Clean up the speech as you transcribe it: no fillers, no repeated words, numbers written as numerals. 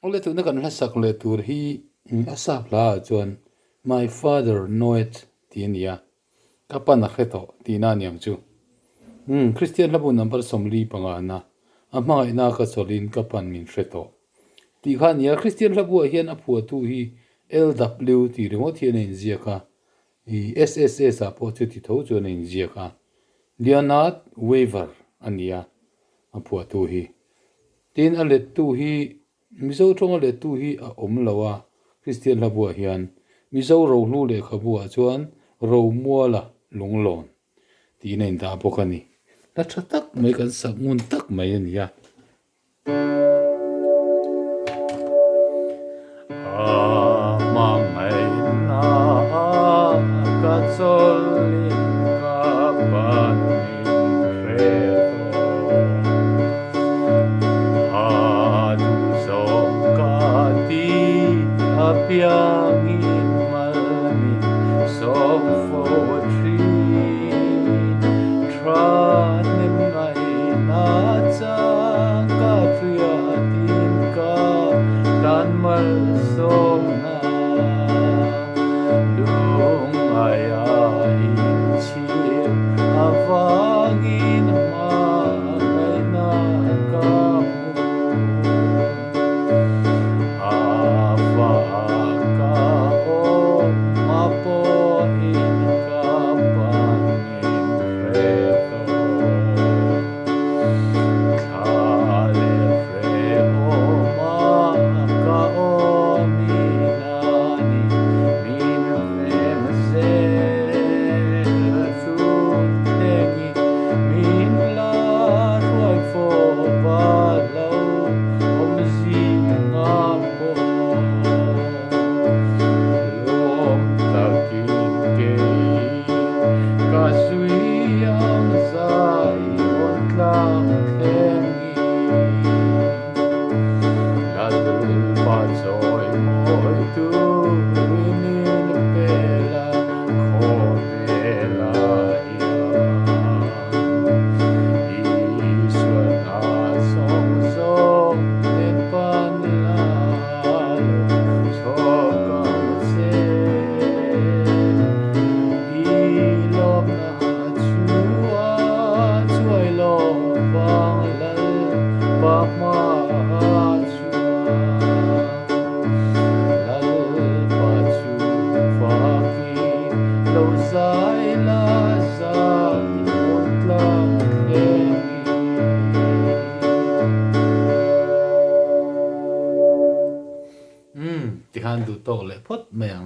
ole tu na kan la sak le tur hi asap la chuan my father know it ti nia kapan a kheto ti na niam chu Christian labu number somli panga na ama ina ka solin kapan min hreto ti khan ya Christian labu hian a phua tu hi LW ti remote hian in ziaka i SSS a po chu ti tho chuan in ziaka Leonard Weaver ania a phua tu hi tin a let tu hi mizo thong a let tu hi a om lawa Christian labu hian mizo ro hlu le khabua chuan ro muala lunglon ti nei da pokani la thatak mai kan sak ngun tak mai ania mai na ka solin ka panin kreto adu so ka ti apiangin malmi so for tree tranim ngai na cha ka tria tin ka dan mal so na lung aya in chi avangin ma ngai na ka ava ka o ma po in ka panin reto kale re o ma ka o mi nani min mem se su tengi min la roi fo ba lo om si nga po lom takin ke ka sui ang sai on tlang tengi lal pa choi moi tu winin pela ko pela Isuan a song song en pan lalo chokam se ilom na chua chuai lo bang lal pa ma chua lal pa chu fa ki lo zai la zai on tlang ti han du to le phot meang